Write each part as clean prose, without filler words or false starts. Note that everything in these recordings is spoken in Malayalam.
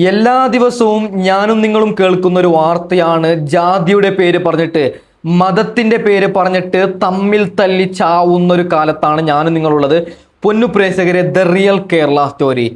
എല്ലാ ദിവസവും ഞാനും നിങ്ങളും കേൾക്കുന്ന ഒരു വാർത്തയാണ്. ജാതിയുടെ പേര് പറഞ്ഞിട്ട്, മതത്തിന്റെ പേര് പറഞ്ഞിട്ട് തമ്മിൽ തല്ലി ചാവുന്ന ഒരു കാലത്താണ് ഞാനും നിങ്ങളുള്ളത്. പൊന്നു പ്രേക്ഷകരെ, ദ റിയൽ കേരള സ്റ്റോറി.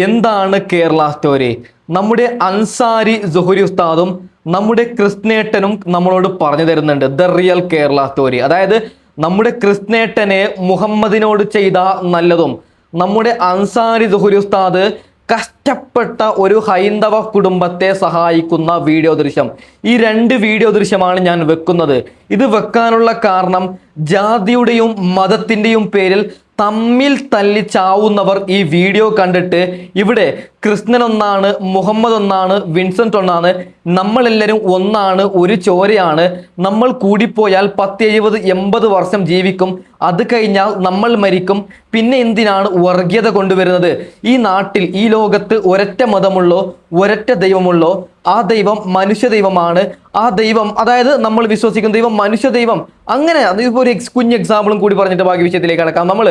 എന്താണ് കേരള സ്റ്റോറി? നമ്മുടെ അൻസാരി സുഹരി ഉസ്താദും നമ്മുടെ കൃഷ്ണേട്ടനും നമ്മളോട് പറഞ്ഞു തരുന്നുണ്ട് ദ റിയൽ കേരള സ്റ്റോറി. അതായത് നമ്മുടെ കൃഷ്ണേട്ടനെ മുഹമ്മദിനോട് ചെയ്ത നല്ലതും, നമ്മുടെ അൻസാരി സുഹരി ഉസ്താദ് കഷ്ടപ്പെട്ട ഒരു ഹൈന്ദവ കുടുംബത്തെ സഹായിക്കുന്ന വീഡിയോ ദൃശ്യം. ഈ രണ്ട് വീഡിയോ ദൃശ്യമാണ് ഞാൻ വെക്കുന്നത്. ഇത് വെക്കാനുള്ള കാരണം, ജാതിയുടെയും മതത്തിന്റെയും പേരിൽ തമ്മിൽ തല്ലി ചാവുന്നവർ ഈ വീഡിയോ കണ്ടിട്ട് ഇവിടെ കൃഷ്ണൻ ഒന്നാണ്, മുഹമ്മദ് ഒന്നാണ്, വിൻസെന്റ് ഒന്നാണ്, നമ്മളെല്ലാവരും ഒന്നാണ്, ഒരു ചോരയാണ്, നമ്മൾ കൂടിപ്പോയാൽ 10-70-80 വർഷം ജീവിക്കും, അത് കഴിഞ്ഞാൽ നമ്മൾ മരിക്കും, പിന്നെ എന്തിനാണ് വർഗീയത കൊണ്ടുവരുന്നത്? ഈ നാട്ടിൽ, ഈ ലോകത്ത് ഒരൊറ്റ മതമുള്ളോ, ഒരൊറ്റ ദൈവമുള്ളോ, ആ ദൈവം മനുഷ്യ ദൈവമാണ്. ആ ദൈവം, അതായത് നമ്മൾ വിശ്വസിക്കുന്ന ദൈവം മനുഷ്യ ദൈവം. അങ്ങനെ അതിപ്പോ ഒരു കുഞ്ഞ് എക്സാമ്പിളും കൂടി പറഞ്ഞിട്ട് ബാക്കി വിഷയത്തിലേക്ക് കടക്കാം. നമ്മൾ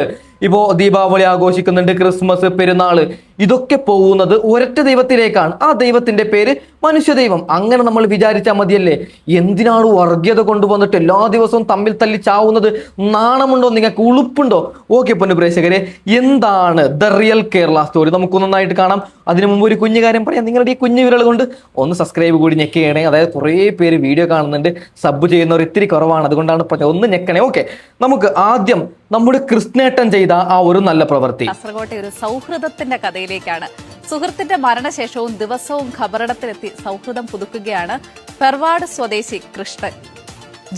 ഇപ്പോ ദീപാവലി ആഘോഷിക്കുന്നുണ്ട്, ക്രിസ്മസ്, പെരുന്നാള്, ഇതൊക്കെ പോകുന്നത് ഒരൊറ്റ ദൈവത്തിലേക്കാണ്. ആ ദൈവത്തിന്റെ പേര് മനുഷ്യ ദൈവം. അങ്ങനെ നമ്മൾ വിചാരിച്ചാൽ മതിയല്ലേ? എന്തിനാണ് വർഗീയത കൊണ്ടുവന്നിട്ട് എല്ലാ ദിവസവും തമ്മിൽ തല്ലി ചാവുന്നത്? നാണമുണ്ടോ നിങ്ങൾക്ക്? ഉളുപ്പുണ്ടോ? ഓക്കെ പൊന്നു പ്രേക്ഷകരെ, എന്താണ് ദ റിയൽ കേരള സ്റ്റോറി? നമുക്ക് നന്നായിട്ട് കാണാം. അതിനു മുമ്പ് ഒരു കുഞ്ഞു കാര്യം പറയാം. നിങ്ങളുടെ ഈ കുഞ്ഞു വിരൽ കൊണ്ട് ഒന്ന് സബ്സ്ക്രൈബ് കൂടി ഞെക്കുകയാണേ. അതായത് കുറേ പേര് വീഡിയോ കാണുന്നുണ്ട്, സബ് ചെയ്യുന്നവർ ഇത്തിരി കുറവാണ്, അതുകൊണ്ടാണ് ഒന്ന് ഞെക്കണേ. ഓക്കെ, നമുക്ക് ആദ്യം നമ്മുടെ കൃഷ്ണേട്ടൻ ചെയ്ത ആ ഒരു നല്ല പ്രവൃത്തി. കാസർകോട്ടെ ഒരു സൗഹൃദത്തിന്റെ കഥയിലേക്കാണ്. സുഹൃത്തിന്റെ മരണശേഷവും ദിവസവും ഖബറിടത്തിലെത്തി സൗഹൃദം പുതുക്കുകയാണ് പെർവാട് സ്വദേശി കൃഷ്ണൻ.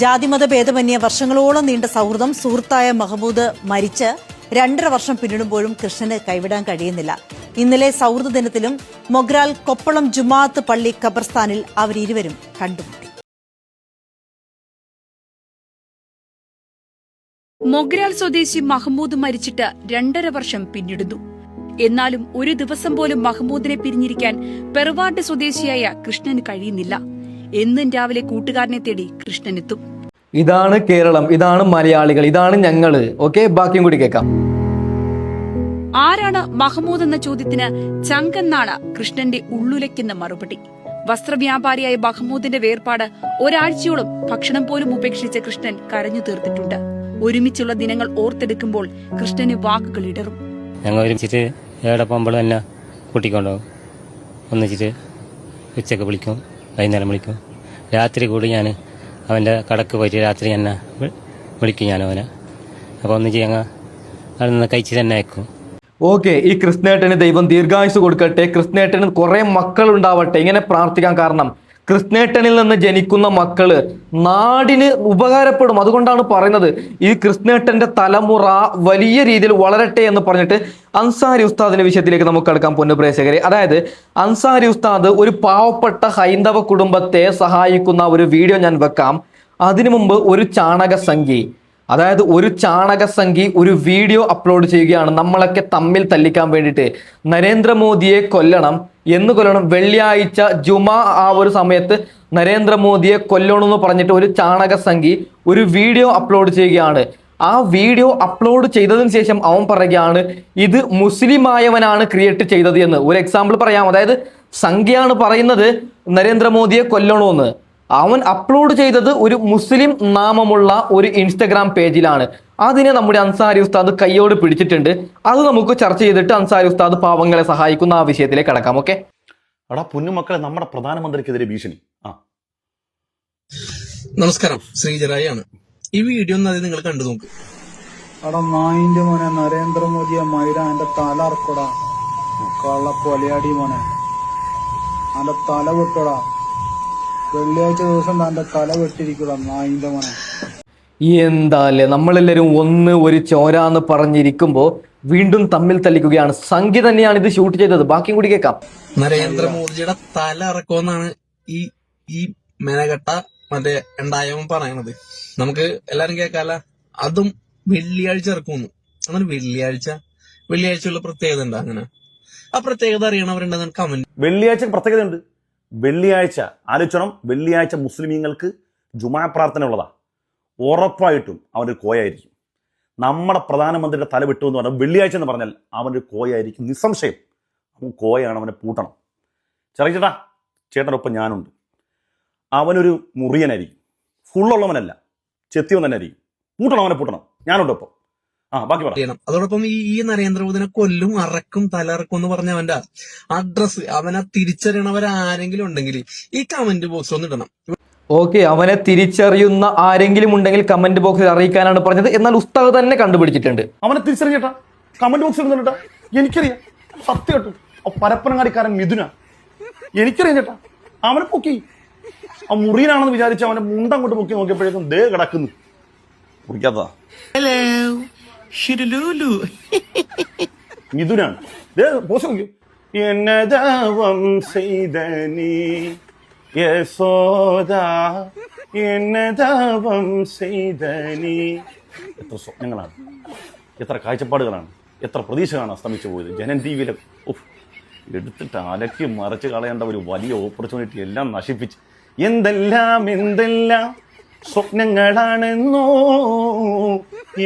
ജാതിമത ഭേദമന്യേ വർഷങ്ങളോളം നീണ്ട സൗഹൃദം. സുഹൃത്തായ മഹമ്മൂദ് മരിച്ച് 2.5 വർഷം പിന്നിടുമ്പോഴും കൃഷ്ണന് കൈവിടാൻ കഴിയുന്നില്ല. ഇന്നലെ സൗഹൃദ ദിനത്തിലും മൊഗ്രാൽ കൊപ്പളം ജുമാഅത്ത് പള്ളി ഖബർസ്ഥാനിൽ അവരിരുവരും കണ്ടുമുട്ടി. മൊഗ്രാൽ സ്വദേശി മഹമ്മൂദ് മരിച്ചിട്ട് 2.5 വർഷം പിന്നിടുന്നു. എന്നാലും ഒരു ദിവസം പോലും മഹമ്മൂദിനെ പിരിഞ്ഞിരിക്കാൻ പെർവാട്ട് സ്വദേശിയായ കൃഷ്ണന് കഴിയുന്നില്ല. എന്നും രാവിലെ കൂട്ടുകാരനെ തേടി കൃഷ്ണനെത്തും. ഇതാണ് കേരളം, ഇതാണ് മലയാളികൾ, ഇതാണ് ഞങ്ങള്. ഓക്കെ, ബാക്കിയും കൂടി കേൾക്കാം. ആരാണ് മഹമ്മൂദ് എന്ന ചോദ്യത്തിന് ചങ്കെന്നാണ് കൃഷ്ണന്റെ ഉള്ളുലയ്ക്കുന്ന മറുപടി. വസ്ത്രവ്യാപാരിയായ മഹമ്മൂദിന്റെ വേർപാട് ഒരാഴ്ചയോളം ഭക്ഷണം പോലും ഉപേക്ഷിച്ച കൃഷ്ണൻ കരഞ്ഞു തീർത്തിട്ടുണ്ട്. ഒരുമിച്ചുള്ള ദിനങ്ങൾ ഓർത്തെടുക്കുമ്പോൾ കൃഷ്ണന് വാക്കുകൾ ഇടറും. ഞങ്ങൾ ഒരുമിച്ചിട്ട് എവിടെ പോകുമ്പോഴും എന്നെ കൂട്ടിക്കൊണ്ടുപോകും. ഒന്നിച്ചിട്ട് ഉച്ചക്ക് വിളിക്കും, വൈകുന്നേരം വിളിക്കും, രാത്രി കൂടി ഞാൻ അവൻ്റെ കടക്ക് പോയിട്ട് രാത്രി എന്നെ വിളിക്കും ഞാൻ അവനെ. അപ്പോൾ ഒന്നിച്ച് ഞങ്ങൾ അവിടെ നിന്ന് കഴിച്ച് തന്നെ അയക്കും. ഓക്കെ, ഈ കൃഷ്ണേട്ടന് ദൈവം ദീർഘായുസ് കൊടുക്കട്ടെ, കൃഷ്ണേട്ടന് കുറെ മക്കൾ ഉണ്ടാവട്ടെ. ഇങ്ങനെ പ്രാർത്ഥിക്കാൻ കാരണം, കൃഷ്ണേട്ടനിൽ നിന്ന് ജനിക്കുന്ന മക്കള് നാടിന് ഉപകാരപ്പെടും. അതുകൊണ്ടാണ് പറയുന്നത് ഈ കൃഷ്ണേട്ടന്റെ തലമുറ വലിയ രീതിയിൽ വളരട്ടെ എന്ന് പറഞ്ഞിട്ട്. അൻസാരി ഉസ്താദിന്റെ വിഷയത്തിലേക്ക് നമുക്ക് കടക്കാം പൊന്നു പ്രേക്ഷകരെ. അതായത് അൻസാരി ഉസ്താദ് ഒരു പാവപ്പെട്ട ഹൈന്ദവ കുടുംബത്തെ സഹായിക്കുന്ന ഒരു വീഡിയോ ഞാൻ വെക്കാം. അതിനു മുമ്പ് ഒരു ചാണകസംഖി, അതായത് ഒരു ചാണകസംഖി ഒരു വീഡിയോ അപ്ലോഡ് ചെയ്യുകയാണ് നമ്മളൊക്കെ തമ്മിൽ തല്ലിക്കാൻ വേണ്ടിയിട്ട്. നരേന്ദ്രമോദിയെ കൊല്ലണം, എന്ന് കൊല്ലണം, വെള്ളിയാഴ്ച ജുമാ ആ ഒരു സമയത്ത് നരേന്ദ്രമോദിയെ കൊല്ലണമെന്ന് പറഞ്ഞിട്ട് ഒരു ചാണകസംഖി ഒരു വീഡിയോ അപ്ലോഡ് ചെയ്യുകയാണ്. ആ വീഡിയോ അപ്ലോഡ് ചെയ്തതിന് ശേഷം അവൻ പറയുകയാണ് ഇത് മുസ്ലിമായവനാണ് ക്രിയേറ്റ് ചെയ്തത് എന്ന്. ഒരു എക്സാമ്പിൾ പറയാം. അതായത് സംഖ്യയാണ് പറയുന്നത് നരേന്ദ്രമോദിയെ കൊല്ലണമെന്ന്. അവൻ അപ്ലോഡ് ചെയ്തത് ഒരു മുസ്ലിം നാമമുള്ള ഒരു ഇൻസ്റ്റഗ്രാം പേജിലാണ്. അതിനെ നമ്മുടെ അൻസാരി ഉസ്താദ് കയ്യോട് പിടിച്ചിട്ടുണ്ട്. അത് നമുക്ക് ചർച്ച ചെയ്തിട്ട് അൻസാരി ഉസ്താദ് പാവങ്ങളെ സഹായിക്കുന്ന ആ വിഷയത്തിലേക്ക് കടക്കാം. ഓക്കെ, എടാ പൊന്നുമക്കളെ, നമ്മുടെ പ്രധാനമന്ത്രിക്കെതിരെ ഭീഷണി. നമസ്കാരം, ശ്രീജറായി ആണ്. ഈ വീഡിയോ ഒന്ന് നിങ്ങൾ കണ്ടു നോക്ക്. എടാ നായിന്റെ മോനെ, നരേന്ദ്രമോദിയെ മൈര എന്റെ തല അറക്കോടാ, കള്ള കൊലയാടി മോനെ, എന്റെ തല വിട്ടോടാ, വെള്ളിയാഴ്ച ദിവസം എന്റെ തല വെട്ടിരിക്കൂടാ നായിന്റെ മോനെ. എന്താല്ലേ, നമ്മളെല്ലാവരും ഒന്ന്, ഒരു ചോരാന്ന് പറഞ്ഞിരിക്കുമ്പോൾ വീണ്ടും തമ്മിൽ തല്ലിക്കുകയാണ്. സംഖ്യ തന്നെയാണ് ഇത് ഷൂട്ട് ചെയ്തത്. ബാക്കിയും കൂടി കേൾക്കാം. നരേന്ദ്രമോദിയുടെ തല ഇറക്കുമെന്നാണ് ഈ മെനകെട്ട മറ്റേ ഉണ്ടായവൻ പറയണത്. നമുക്ക് എല്ലാരും കേൾക്കാല. അതും വെള്ളിയാഴ്ച ഇറക്കുമെന്ന്. അങ്ങനെ വെള്ളിയാഴ്ചയുള്ള പ്രത്യേകത ഉണ്ട്. അങ്ങനെ ആ പ്രത്യേകത അറിയണവരുണ്ടെന്ന് കമന്റ്. വെള്ളിയാഴ്ച പ്രത്യേകത ഉണ്ട്. വെള്ളിയാഴ്ച ആലോചിക്കണം, വെള്ളിയാഴ്ച മുസ്ലിമീങ്ങൾക്ക് ജുമാ പ്രാർത്ഥന ഉള്ളതാ. ഉറപ്പായിട്ടും അവനൊരു കോയായിരിക്കും. നമ്മുടെ പ്രധാനമന്ത്രിയുടെ തല വിട്ടു എന്ന് പറഞ്ഞാൽ വെള്ളിയാഴ്ച എന്ന് പറഞ്ഞാൽ അവനൊരു കോയായിരിക്കും, നിസ്സംശയം. അവൻ കോയാണ്, അവനെ പൂട്ടണം. ചെറിയ ചേട്ടാ, ചേട്ടൻ്റെ ഒപ്പം ഞാനുണ്ട്. അവനൊരു മുറിയനായിരിക്കും, ഫുള്ളുള്ളവനല്ല, ചെത്തിയവൻ തന്നെ ആയിരിക്കും. പൂട്ടണം, അവനെ പൂട്ടണം, ഞാനുണ്ട് ഒപ്പം. ബാക്കി പറ. ചെയ്യണം. അതോടൊപ്പം ഈ നരേന്ദ്രമോദിനെ കൊല്ലും, അറക്കും, തലറക്കും എന്ന് പറഞ്ഞ അവന്റെ അഡ്രസ്, അവനെ തിരിച്ചറിയണവരാരെങ്കിലും ഉണ്ടെങ്കിൽ ഈ കമന്റ് ബോക്സിൽ ഒന്ന് ഇടണം. ഓക്കെ, അവനെ തിരിച്ചറിയുന്ന ആരെങ്കിലും ഉണ്ടെങ്കിൽ കമന്റ് ബോക്സിൽ അറിയിക്കാനാണ് പറഞ്ഞത്. എന്നാൽ ഉസ്താദ് തന്നെ കണ്ടുപിടിച്ചിട്ടുണ്ട്. അവനെ തിരിച്ചറിഞ്ഞേട്ടാ, കമന്റ് ബോക്സിൽ ഇടുന്നുണ്ടാ. എനിക്കറിയാം, സത്യം കേട്ടു. പരപ്പനങ്ങാടിക്കാരൻ മിഥുന, എനിക്കറിയാം ചേട്ടാ. അവനെ പൊക്കി, ആ മുറിയനാണെന്ന് വിചാരിച്ച് അവന്റെ മുണ്ടങ്ങോട്ട് പൊക്കി നോക്കിയപ്പോഴേക്കും ദേ കിടക്കുന്നു. മുറിക്കാത്തതാ, മിഥുനാണ്. പോസ്റ്റ് നോക്കി. എന്നതാവം ചെയ്തനി യശോദ, എന്നതാവം ചെയ്തനി. എത്ര സ്വപ്നങ്ങളാണ്, എത്ര കാഴ്ചപ്പാടുകളാണ്, എത്ര പ്രതീക്ഷകളാണ് അസ്തമിച്ചു പോയത്. ജനൻ ടി വിയിലെ എടുത്തിട്ട് അലക്കി മറച്ച് കളയേണ്ട ഒരു വലിയ ഓപ്പർച്യൂണിറ്റി എല്ലാം നശിപ്പിച്ച്. എന്തെല്ലാം സ്വപ്നങ്ങളാണെന്നോ,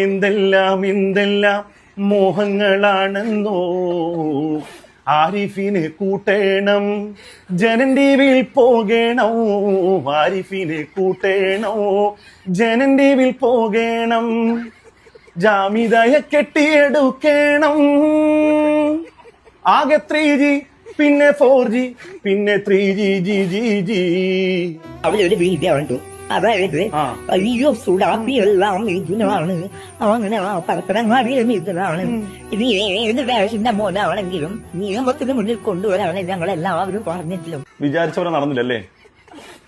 എന്തെല്ലാം മോഹങ്ങളാണെന്നോ. ആരിഫിനെ കൂട്ടേണം, ജനൻ ടിവിയിൽ പോകണം. ആരിഫിനെ കൂട്ടേണോ, ജനൻ ടിവിയിൽ പോകണം. ജാമിദയെ കെട്ടിയെടുക്കണം. ആകെ 3G, പിന്നെ 4G, പിന്നെ 3G. അവരൊരു വീഡിയോ ഉണ്ട്, അതായത് അയ്യോ സുഡാപ്പിയെല്ലാം മിഥുനാണ്, അങ്ങനെ പരപ്പനങ്ങാടിയെ മിഥുനാണ്. ഇത് ഏത് ദേശിന്റെ മോനാണെങ്കിലും നിയമത്തിന് മുന്നിൽ കൊണ്ടുവരാണ് ഞങ്ങളെല്ലാവരും പറഞ്ഞിട്ടില്ല. വിചാരിച്ചവരെ നടന്നില്ലല്ലേ.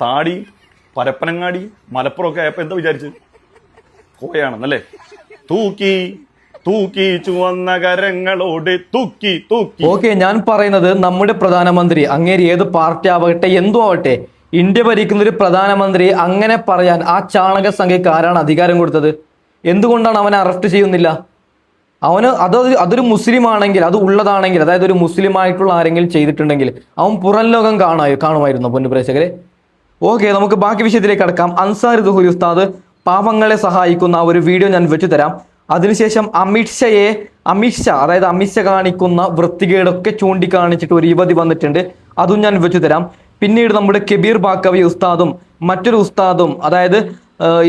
താടി, പരപ്പനങ്ങാടി, മലപ്പുറം ഒക്കെ ആയപ്പോ എന്താ വിചാരിച്ച്? കോയാണെന്നല്ലേ. തൂക്കി ചുവന്ന കരങ്ങളോട് തൂക്കി. ഓക്കെ, ഞാൻ പറയുന്നത് നമ്മുടെ പ്രധാനമന്ത്രി, അങ്ങേര് ഏത് പാർട്ടി ആവട്ടെ, എന്തും ആവട്ടെ, ഇന്ത്യ ഭരിക്കുന്ന ഒരു പ്രധാനമന്ത്രി അങ്ങനെ പറയാൻ ആ ചാണക സംഖ്യക്ക് ആരാണ് അധികാരം കൊടുത്തത്? എന്തുകൊണ്ടാണ് അവനെ അറസ്റ്റ് ചെയ്യുന്നില്ല? അതൊരു മുസ്ലിം ആണെങ്കിൽ, അത് ഉള്ളതാണെങ്കിൽ, അതായത് ഒരു മുസ്ലിം ആയിട്ടുള്ള ആരെങ്കിലും ചെയ്തിട്ടുണ്ടെങ്കിൽ അവൻ പുറം ലോകം കാണുമായിരുന്നു പൊന്നു പ്രേക്ഷകരെ. ഓക്കെ, നമുക്ക് ബാക്കി വിഷയത്തിലേക്ക് കടക്കാം. അൻസാരി ദുഹൂരി ഉസ്താദ് പാവങ്ങളെ സഹായിക്കുന്ന ആ ഒരു വീഡിയോ ഞാൻ വെച്ചു തരാം. അതിനുശേഷം അമിത്ഷാ കാണിക്കുന്ന വൃത്തികേടൊക്കെ ചൂണ്ടിക്കാണിച്ചിട്ട് ഒരു യുവതി വന്നിട്ടുണ്ട്, അതും ഞാൻ വെച്ചു തരാം. പിന്നീട് നമ്മുടെ കബീർ ബാക്കവി ഉസ്താദും മറ്റൊരു ഉസ്താദും, അതായത്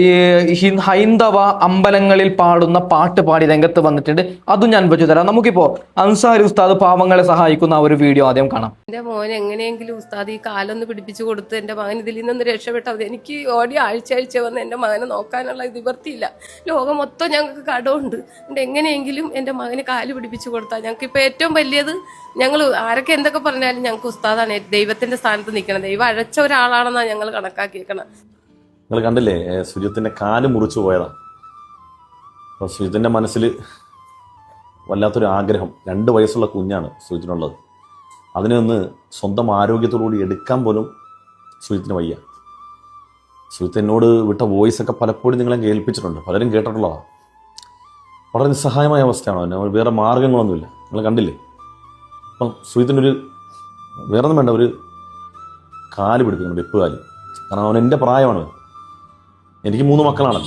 ഈ ഹൈന്ദവ അമ്പലങ്ങളിൽ പാടുന്ന പാട്ട് പാടി രംഗത്ത് വന്നിട്ടുണ്ട്, അതും ഞാൻ വെച്ചു തരാം. നമുക്കിപ്പോ അൻസാരി ഉസ്താദ് പാവങ്ങളെ സഹായിക്കുന്ന ആ ഒരു വീഡിയോ ആദ്യം കാണാം. എന്റെ മോൻ എങ്ങനെയെങ്കിലും ഉസ്താദ് ഈ കാലൊന്ന് പിടിപ്പിച്ചു കൊടുത്ത് എന്റെ മകൻ ഇതിൽ നിന്ന് രക്ഷപ്പെട്ടത്. എനിക്ക് ഓടി ആഴ്ച വന്ന് എന്റെ മകനെ നോക്കാനുള്ള നിവൃത്തിയില്ല. ലോകം മൊത്തം ഞങ്ങൾക്ക് കടമുണ്ട്. എങ്ങനെയെങ്കിലും എന്റെ മകന് കാല് പിടിപ്പിച്ചു കൊടുത്താൽ ഞങ്ങൾക്ക് ഇപ്പൊ ഏറ്റവും വലിയത്, ഞങ്ങൾ ആരൊക്കെ എന്തൊക്കെ പറഞ്ഞാലും ഞങ്ങൾക്ക് ഉസ്താദാണ് ദൈവത്തിന്റെ സ്ഥാനത്ത് നിൽക്കണം. ദൈവം അഴച്ച ഒരാളാണെന്നാണ് ഞങ്ങൾ കണക്കാക്കിയേക്കണം. നിങ്ങൾ കണ്ടില്ലേ, സുജിത്തിന്റെ കാല് മുറിച്ചു പോയതാ. അപ്പോൾ സുജിത്തിന്റെ മനസ്സിൽ വല്ലാത്തൊരു ആഗ്രഹം. 2 വയസ്സുള്ള കുഞ്ഞാണ് സുജിത്തിനുള്ളത്. അതിനൊന്ന് സ്വന്തം ആരോഗ്യത്തോടുകൂടി എടുക്കാൻ പോലും സുജിത്തിന് വയ്യ. സുജിത്ത് എന്നോട് വിട്ട വോയിസ് ഒക്കെ പലപ്പോഴും നിങ്ങളെ കേൾപ്പിച്ചിട്ടുണ്ട്, പലരും കേട്ടിട്ടുള്ളതാണ്. വളരെ നിസ്സഹായമായ അവസ്ഥയാണ്. അതിന് വേറെ മാർഗങ്ങളൊന്നുമില്ല. നിങ്ങൾ കണ്ടില്ലേ. അപ്പം സുജിത്തിനൊരു വേറെ ഒന്നും വേണ്ട, ഒരു കാല് പിടിപ്പിക്കണം, വെപ്പ് കാല്. കാരണം അവൻ എൻ്റെ പ്രായമാണ്. എനിക്ക് 3 മക്കളാണ്.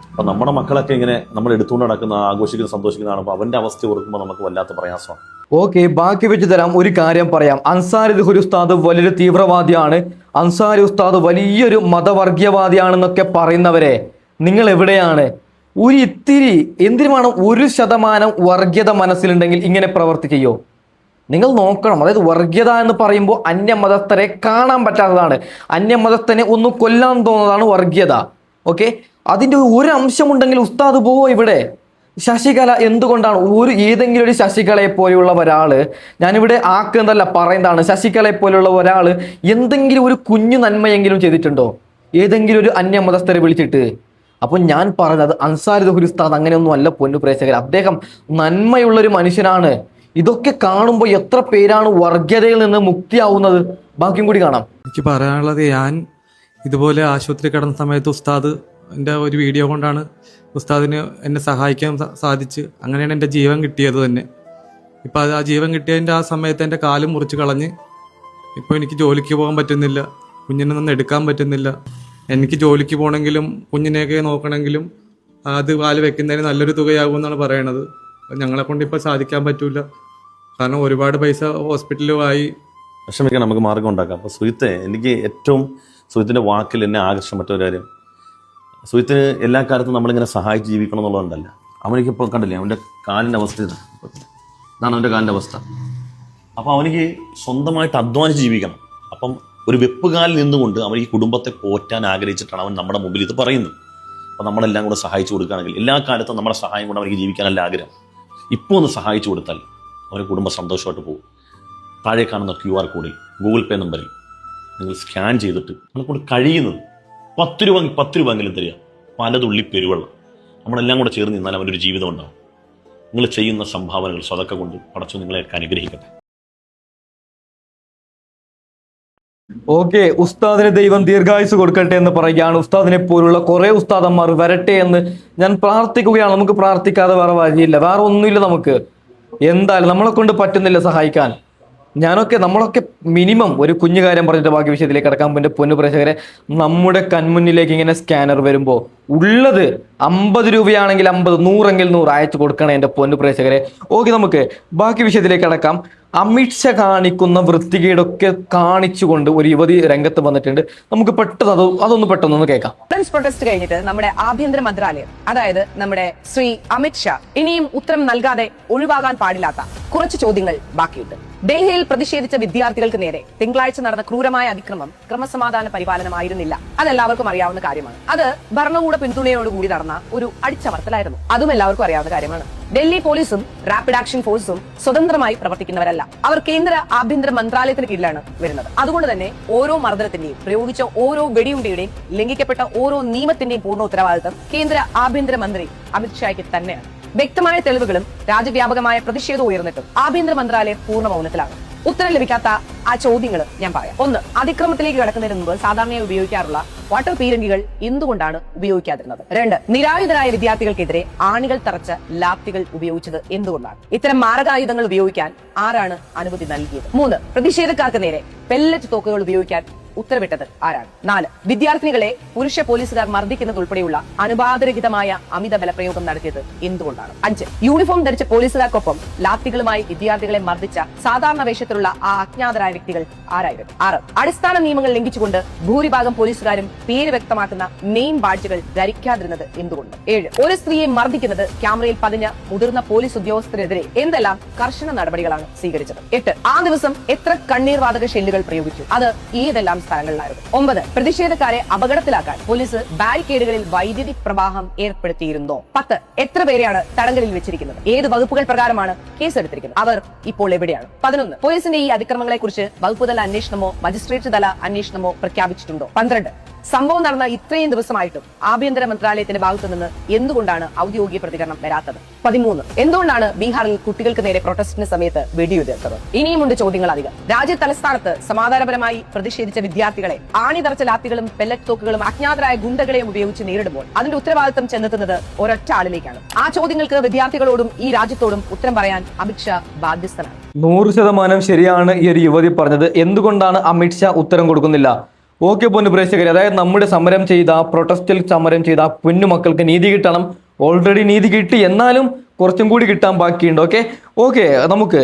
അപ്പം നമ്മുടെ മക്കളൊക്കെ ഇങ്ങനെ നമ്മൾ എടുത്തുകൊണ്ട് നടക്കുന്ന, ആഘോഷിക്കുന്ന, സന്തോഷിക്കുന്നതാണ്. അപ്പോൾ അവൻ്റെ അവസ്ഥ ഓർക്കുമ്പോൾ നമുക്ക് വല്ലാത്ത പ്രയാസമാണ്. ഓക്കെ, ബാക്കി വെച്ച് തരാം. ഒരു കാര്യം പറയാം. അൻസാരി ദുഹൂരി ഉസ്താദ് വലിയൊരു തീവ്രവാദിയാണ്, അൻസാരി ഉസ്താദ് വലിയൊരു മതവർഗീയവാദിയാണെന്നൊക്കെ പറയുന്നവരെ നിങ്ങൾ എവിടെയാണ്? ഒരു ഇത്തിരി, എന്തിനുമാണ് 1% വർഗീയത മനസ്സിലുണ്ടെങ്കിൽ ഇങ്ങനെ പ്രവർത്തി ചെയ്യോ? നിങ്ങൾ നോക്കണം. അതായത് വർഗീയത എന്ന് പറയുമ്പോൾ അന്യമതസ്ഥരെ കാണാൻ പറ്റാത്തതാണ്, അന്യമതസ്ഥനെ ഒന്ന് കൊല്ലാൻ തോന്നുന്നതാണ് വർഗീയത. ഓക്കെ, അതിൻ്റെ ഒരു അംശമുണ്ടെങ്കിൽ ഉസ്താദ് പോവോ ഇവിടെ? ശശികല എന്തുകൊണ്ടാണ് ഏതെങ്കിലും ഒരു ശശികലയെ പോലെയുള്ള ഒരാള്, ഞാനിവിടെ ആക്കുന്നതല്ല പറയുന്നതാണ്, ശശികലയെ പോലെയുള്ള ഒരാൾ എന്തെങ്കിലും ഒരു കുഞ്ഞു നന്മയെങ്കിലും ചെയ്തിട്ടുണ്ടോ ഏതെങ്കിലും ഒരു അന്യമതസ്ഥരെ വിളിച്ചിട്ട്? അപ്പോൾ ഞാൻ പറഞ്ഞത് അൻസാരി ദുഹൂരി ഉസ്താദ് അങ്ങനെയൊന്നും അല്ല പൊന്നു പ്രേക്ഷകർ. അദ്ദേഹം നന്മയുള്ളൊരു മനുഷ്യനാണ്. ഇതൊക്കെ കാണുമ്പോൾ എത്ര പേരാണ് വർഗീയതയിൽ നിന്ന് മുക്തിയാവുന്നത്? ബാക്കിയും കൂടി കാണാം. എനിക്ക് പറയാനുള്ളത്, ഞാൻ ഇതുപോലെ ആശുപത്രി കിടന്ന സമയത്ത് ഉസ്താദ് എൻ്റെ ഒരു വീഡിയോ കൊണ്ടാണ് ഉസ്താദിന് എന്നെ സഹായിക്കാൻ സാധിച്ച്. അങ്ങനെയാണ് എൻ്റെ ജീവൻ കിട്ടിയത് തന്നെ. ഇപ്പം അത് ആ ജീവൻ കിട്ടിയതിൻ്റെ ആ സമയത്ത് എൻ്റെ കാലും മുറിച്ച് കളഞ്ഞ് ഇപ്പോൾ എനിക്ക് ജോലിക്ക് പോകാൻ പറ്റുന്നില്ല, കുഞ്ഞിനെ നിന്ന് എടുക്കാൻ പറ്റുന്നില്ല. എനിക്ക് ജോലിക്ക് പോകണമെങ്കിലും കുഞ്ഞിനെയൊക്കെ നോക്കണമെങ്കിലും അത് കാല് വെക്കുന്നതിന് നല്ലൊരു തുകയാകുമെന്നാണ് പറയണത്. ഞങ്ങളെ കൊണ്ട് ഇപ്പോൾ സാധിക്കാൻ പറ്റൂല. കാരണം ഒരുപാട് പൈസ ഹോസ്പിറ്റലുമായി വിഷമിക്കാൻ നമുക്ക് മാർഗം ഉണ്ടാക്കാം. അപ്പോൾ സുഹിത്തെ, എനിക്ക് ഏറ്റവും സുഹിത്തിൻ്റെ വാക്കിൽ എന്നെ ആകർഷണം മറ്റൊരു കാര്യം, സുഹിത്തിന് എല്ലാ കാലത്തും നമ്മളിങ്ങനെ സഹായിച്ച് ജീവിക്കണം എന്നുള്ളതുകൊണ്ടല്ല. അവനിക്കിപ്പോൾ കണ്ടില്ലേ അവൻ്റെ കാലിൻ്റെ അവസ്ഥ ഇതാണ് അവൻ്റെ കാലിൻ്റെ അവസ്ഥ. അപ്പോൾ അവനിക്ക് സ്വന്തമായിട്ട് അധ്വാനിച്ച് ജീവിക്കണം. അപ്പം ഒരു വെപ്പുകാലിൽ നിന്നുകൊണ്ട് അവൻ ഈ കുടുംബത്തെ പോറ്റാൻ ആഗ്രഹിച്ചിട്ടാണ് അവൻ നമ്മുടെ മുമ്പിൽ ഇത് പറയുന്നത്. അപ്പോൾ നമ്മളെല്ലാം കൂടെ സഹായിച്ചു കൊടുക്കുകയാണെങ്കിൽ, എല്ലാ കാലത്തും നമ്മുടെ സഹായം കൊണ്ട് അവർക്ക് ജീവിക്കാനല്ല ആഗ്രഹം. ഇപ്പോൾ ഒന്ന് സഹായിച്ചു കൊടുത്താൽ അവരുടെ കുടുംബം സന്തോഷമായിട്ട് പോകും. താഴെ കാണുന്ന QR കോഡിൽ ഗൂഗിൾ പേ നമ്പറിൽ നിങ്ങൾ സ്കാൻ ചെയ്തിട്ട് നമ്മളെക്കൊണ്ട് കഴിയുന്നത് 10 രൂപയെങ്കിലും തരിക. പലതുള്ളി പെരുവെള്ളം നമ്മളെല്ലാം കൂടെ ചേർന്ന് നിന്നാൽ അവനൊരു ജീവിതം ഉണ്ടാവും. നിങ്ങൾ ചെയ്യുന്ന സംഭാവനകൾ സ്വതക്ക കൊണ്ട് പടച്ചു നിങ്ങളെയൊക്കെ അനുഗ്രഹിക്കട്ടെ. ഓക്കെ, ഉസ്താദിന് ദൈവം ദീർഘായുസ് കൊടുക്കട്ടെ എന്ന് പറയുകയാണ്. ഉസ്താദിനെ പോലുള്ള കുറെ ഉസ്താദന്മാർ വരട്ടെ എന്ന് ഞാൻ പ്രാർത്ഥിക്കുകയാണ്. നമുക്ക് പ്രാർത്ഥിക്കാതെ വേറെ വഴിയില്ല, വേറെ ഒന്നുമില്ല. നമുക്ക് എന്തായാലും നമ്മളെ കൊണ്ട് പറ്റുന്നില്ല സഹായിക്കാൻ. നമ്മളൊക്കെ മിനിമം ഒരു കുഞ്ഞു കാര്യം പറഞ്ഞിട്ട് ബാക്കി വിഷയത്തിലേക്ക് കിടക്കാൻ പറ്റും. പൊന്നു പ്രേക്ഷകരെ, നമ്മുടെ കൺമുന്നിലേക്ക് ഇങ്ങനെ സ്കാനർ വരുമ്പോൾ ഉള്ളത് 50 രൂപയാണെങ്കിൽ 50, 100 100 അയച്ചു കൊടുക്കണം എൻ്റെ പൊന്നു പ്രേക്ഷകരെ. ഓക്കെ, നമുക്ക് ബാക്കി വിഷയത്തിലേക്ക് കിടക്കാം. അമിത്ഷാ കാണിക്കുന്ന വൃത്തികേടൊക്കെ കാണിച്ചുകൊണ്ട് ഒരു യുവതി രംഗത്ത് വന്നിട്ടുണ്ട്. നമുക്ക് അതൊന്ന് പെട്ടെന്ന് കേൾക്കാം. പ്രൊട്ടസ്റ്റ് കഴിഞ്ഞിട്ട് നമ്മുടെ ആഭ്യന്തര മന്ത്രാലയം, അതായത് നമ്മുടെ ശ്രീ അമിത്ഷാ, ഇനിയും ഉത്തരം നൽകാതെ ഒഴിവാകാൻ പാടില്ലാത്ത കുറച്ച് ചോദ്യങ്ങൾ ബാക്കിയുണ്ട്. ഡൽഹിയിൽ പ്രതിഷേധിച്ച വിദ്യാർത്ഥികൾക്ക് നേരെ തിങ്കളാഴ്ച നടന്ന ക്രൂരമായ അതിക്രമം ക്രമസമാധാന പരിപാലനമായിരുന്നില്ല. അതെല്ലാവർക്കും അറിയാവുന്ന കാര്യമാണ്. അത് ഭരണകൂട പിന്തുണയോടുകൂടി നടന്ന ഒരു അടിച്ചമർത്തലായിരുന്നു. അതും എല്ലാവർക്കും അറിയാവുന്ന കാര്യമാണ്. ഡൽഹി പോലീസും റാപ്പിഡ് ആക്ഷൻ ഫോഴ്സും സ്വതന്ത്രമായി പ്രവർത്തിക്കുന്നവരല്ല. അവർ കേന്ദ്ര ആഭ്യന്തര മന്ത്രാലയത്തിന് കീഴിലാണ് വരുന്നത്. അതുകൊണ്ട് തന്നെ ഓരോ മർദ്ദനത്തിന്റെയും, പ്രയോഗിച്ച ഓരോ വെടിയുണ്ടയുടെയും, ലംഘിക്കപ്പെട്ട ഓരോ നിയമത്തിന്റെയും പൂർണ്ണ ഉത്തരവാദിത്തം കേന്ദ്ര ആഭ്യന്തര മന്ത്രി അമിത്ഷായ്ക്ക് തന്നെയാണ്. വ്യക്തമായ തെളിവുകളും രാജ്യവ്യാപകമായ പ്രതിഷേധവും ഉയർന്നിട്ടും ആഭ്യന്തര മന്ത്രാലയം പൂർണ്ണ മൗനത്തിലാണ്. ഉത്തരം ലഭിക്കാത്ത ആ ചോദ്യങ്ങൾ ഞാൻ പറയാം. 1, അതിക്രമത്തിലേക്ക് കടക്കുന്നതിന് മുമ്പ് സാധാരണയായി ഉപയോഗിക്കാറുള്ള വാട്ടർ പീരങ്കികൾ എന്തുകൊണ്ടാണ് ഉപയോഗിക്കാതിരുന്നത്? 2, നിരായുധരായ വിദ്യാർത്ഥികൾക്കെതിരെ ആണികൾ തറച്ച ലാത്തികൾ ഉപയോഗിച്ചത് എന്തുകൊണ്ടാണ്? ഇത്തരം മാരകായുധങ്ങൾ ഉപയോഗിക്കാൻ ആരാണ് അനുമതി നൽകിയത്? 3, പ്രതിഷേധക്കാർക്ക് നേരെ പെല്ലറ്റ് തോക്കുകൾ ഉപയോഗിക്കാൻ ഉത്തരവിട്ടത് ആരാണ്? 4, വിദ്യാർത്ഥിനികളെ പുരുഷ പോലീസുകാർ മർദ്ദിക്കുന്നത് ഉൾപ്പെടെയുള്ള അനുപാതരഹിതമായ അമിത ബലപ്രയോഗം നടത്തിയത് എന്തുകൊണ്ടാണ്? 5, യൂണിഫോം ധരിച്ച പോലീസുകാർക്കൊപ്പം ലാത്തികളുമായി വിദ്യാർത്ഥികളെ മർദ്ദിച്ച സാധാരണ വേഷത്തിലുള്ള ആ അജ്ഞാതരായ വ്യക്തികൾ ആരായിരുന്നു? 6, അടിസ്ഥാന നിയമങ്ങൾ ലംഘിച്ചുകൊണ്ട് ഭൂരിഭാഗം പോലീസുകാരും പേര് വ്യക്തമാക്കുന്ന നെയിം ബാഡ്ജുകൾ ധരിക്കാതിരുന്നത് എന്തുകൊണ്ട്? 7, ഒരു സ്ത്രീയെ മർദ്ദിക്കുന്നത് ക്യാമറയിൽ പതിഞ്ഞ മുതിർന്ന പോലീസ് ഉദ്യോഗസ്ഥരെതിരെ എന്തെല്ലാം കർശന നടപടികളാണ് സ്വീകരിച്ചത്? 8, ആ ദിവസം എത്ര കണ്ണീർവാതക ഷെല്ലുകൾ പ്രയോഗിച്ചു? അത് ഏതെല്ലാം സ്ഥലങ്ങളിലായിരുന്നു? 9, പ്രതിഷേധക്കാരെ അപകടത്തിലാക്കാൻ പോലീസ് ബാരിക്കേഡുകളിൽ വൈദ്യുതി പ്രവാഹം ഏർപ്പെടുത്തിയിരുന്നോ? 10, എത്ര പേരെയാണ് തടങ്കലിൽ വെച്ചിരിക്കുന്നത്? ഏത് വകുപ്പുകൾ പ്രകാരമാണ് കേസെടുത്തിരിക്കുന്നത്? അവർ ഇപ്പോൾ എവിടെയാണ്? 11, പോലീസിന്റെ ഈ അതിക്രമങ്ങളെ കുറിച്ച് വകുപ്പ് തല അന്വേഷണമോ മജിസ്ട്രേറ്റ് തല അന്വേഷണമോ പ്രഖ്യാപിച്ചിട്ടുണ്ടോ? 12, സംഭവം നടന്ന ഇത്രയും ദിവസമായിട്ടും ആഭ്യന്തര മന്ത്രാലയത്തിന്റെ ഭാഗത്തു നിന്ന് എന്തുകൊണ്ടാണ് ഔദ്യോഗിക പ്രതികരണം വരാത്തത്? 13, എന്തുകൊണ്ടാണ് ബീഹാറിൽ കുട്ടികൾക്ക് നേരെ പ്രൊട്ടസ്റ്റിന് സമയത്ത് വെടിയുതിർത്തത്? ഇനിയുമുണ്ട് ചോദ്യങ്ങൾ അധികം. രാജ്യ തലസ്ഥാനത്ത് സമാധാനപരമായി പ്രതിഷേധിച്ച വിദ്യാർത്ഥികളെ ആണി തറച്ച ലാത്തികളും പെല്ലറ്റ് തോക്കുകളും അജ്ഞാതരായ ഗുണ്ടകളെയും ഉപയോഗിച്ച് നേരിടുമ്പോൾ അതിന്റെ ഉത്തരവാദിത്തം ചെന്നെത്തുന്നത് ഒരൊറ്റ ആളിലേക്കാണ്. ആ ചോദ്യങ്ങൾക്ക് വിദ്യാർത്ഥികളോടും ഈ രാജ്യത്തോടും ഉത്തരം പറയാൻ അമിത്ഷാ ബാധ്യസ്ഥനാണ്. 100% ശരിയാണ് ഈ ഒരു യുവതി പറഞ്ഞത്. എന്തുകൊണ്ടാണ് അമിത്ഷാ ഉത്തരം കൊടുക്കുന്നില്ല? ഓക്കെ പൊന്നു പ്രേക്ഷകരെ, അതായത് നമ്മുടെ പ്രൊട്ടസ്റ്റിൽ സമരം ചെയ്ത പൊന്നുമക്കൾക്ക് നീതി കിട്ടണം. ഓൾറെഡി നീതി കിട്ടി, എന്നാലും കുറച്ചും കൂടി കിട്ടാൻ ബാക്കിയുണ്ട്. ഓക്കെ നമുക്ക്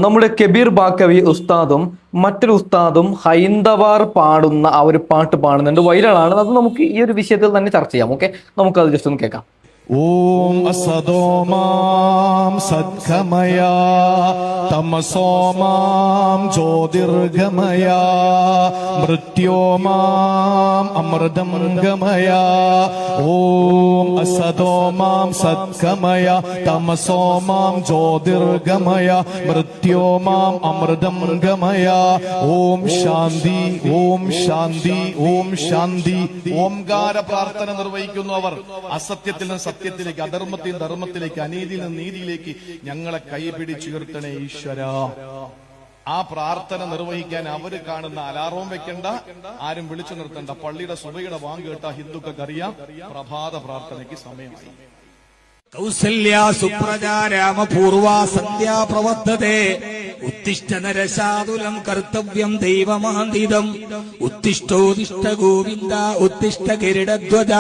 നമ്മുടെ കബീർ ബാക്കവി ഉസ്താദും മറ്റൊരു ഉസ്താദും ഹൈന്ദവർ പാടുന്ന ആ ഒരു പാട്ട് പാടുന്നുണ്ട്, വൈറലാണ്. അത് നമുക്ക് ഈ ഒരു വിഷയത്തിൽ തന്നെ ചർച്ച ചെയ്യാം. ഓക്കെ, നമുക്കത് ജസ്റ്റ് ഒന്ന് കേൾക്കാം. ഓം അസദോമാം സദ്ഗമയ തമസോമാം ജ്യോതിർഗമയ മൃത്യോമാം അമൃതം ഗമയ. ഓം അസദോമാം സദ്ഗമയ തമസോമാം ജ്യോതിർഗമയ മൃത്യോമാം അമൃതം ഗമയ. ഓം ശാന്തി, ഓം ശാന്തി, ഓം ശാന്തി. ഓംകാര പ്രാർത്ഥന നിർവഹിക്കുന്നവർ അസത്യത്തിൽ നിന്ന് സത്യത്തിലേക്ക്, അധർമ്മത്തിൽ ധർമ്മത്തിലേക്ക്, അനീതിയിൽ നിന്ന് നീതിയിലേക്ക് ഞങ്ങളെ കൈപിടിച്ചുയർത്തണേ ഈശ്വര. ആ പ്രാർത്ഥന നിർവഹിക്കാൻ അവര് കാണുന്ന അലാറവും വെക്കണ്ട, ആരും വിളിച്ചു നിർത്തണ്ട. പള്ളിയുടെ സുബഹിയുടെ വാങ്ങ് കേട്ട ഹിന്ദുക്കൾക്ക് അറിയാം പ്രഭാത പ്രാർത്ഥനയ്ക്ക് സമയമായി. കൗസല്യ സുപ്രജാ രാമപൂർവ സന്ധ്യാ പ്രവർത്തതേ ഉത്തിഷ്ഠ നരശാതുലം കർത്തവ്യം ദൈവമാന്തിതം ഉത്തിഷ്ഠോതിഷ്ഠ ഗോവിന്ദ ഉത്തിഷ്ഠ ഗരുഡധ്വജ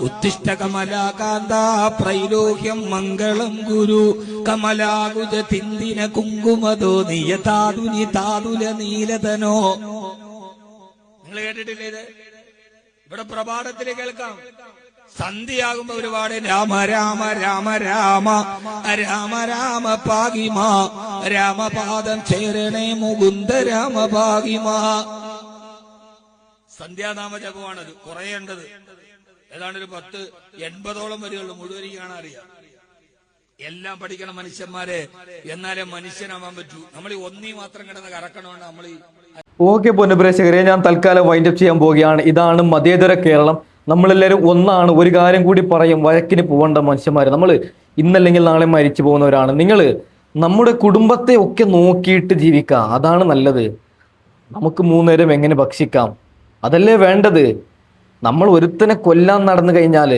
ഉത്തിഷ്ഠ കമലാകാന്ത പ്രൈലോഹ്യം മംഗളം ഗുരു കമലാകുജ തിന്ദിന കുങ്കുമതോ നിയതാതുനി താതുല നീലതനോ. നിങ്ങൾ കേട്ടിട്ടില്ലേ ഇത്? ഇവിടെ പ്രഭാതത്തിൽ കേൾക്കാം. സന്ധ്യയാകുമ്പോ ഒരുപാട് രാമ രാമ രാമ രാമ രാമ രാമ പാകിമ രാമപാദം ചേരണേ മുകുന്ദ രാമ പാകിമ. സന്ധ്യാനാമ ജപമാണത്. കുറേണ്ടത് ഏതാണ്ട് ഒരു 10-80 വരെയുള്ളൂ. മുഴുവൻ കാണാറിയാം. എല്ലാം പഠിക്കണം മനുഷ്യന്മാരെ, എന്നാലേ മനുഷ്യനാവാൻ പറ്റൂ. നമ്മൾ ഈ ഒന്നീ മാത്രം കിടന്ന് കറക്കണോണ്ട് നമ്മൾ ഓക്കെ പൊന്നുപ്രേക്ഷകരെ, ഞാൻ തൽക്കാലം വൈൻഡപ്പ് ചെയ്യാൻ പോവുകയാണ്. ഇതാണ് മതേതര കേരളം. നമ്മളെല്ലാവരും ഒന്നാണ്. ഒരു കാര്യം കൂടി പറയും, വഴക്കിന് പോകേണ്ട മനുഷ്യന്മാർ. നമ്മൾ ഇന്നല്ലെങ്കിൽ നാളെ മരിച്ചു പോകുന്നവരാണ്. നിങ്ങൾ നമ്മുടെ കുടുംബത്തെ ഒക്കെ നോക്കിയിട്ട് ജീവിക്കുക, അതാണ് നല്ലത്. നമുക്ക് 3 നേരം എങ്ങനെ ഭക്ഷിക്കാം, അതല്ലേ വേണ്ടത്. നമ്മൾ ഒരുത്തനെ കൊല്ലാൻ നടന്നു കഴിഞ്ഞാൽ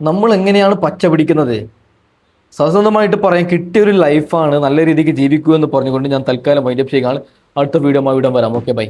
നമ്മൾ എങ്ങനെയാണ് പച്ച പിടിക്കുന്നത്? സത്യസന്ധമായിട്ട് പറയാൻ കിട്ടിയൊരു ലൈഫാണ്, നല്ല രീതിക്ക് ജീവിക്കൂ എന്ന് പറഞ്ഞുകൊണ്ട് ഞാൻ തൽക്കാലം വൈൻഡപ്പ് ചെയ്യുകയാണ്. അടുത്ത വീഡിയോ വരാം. Okay, by.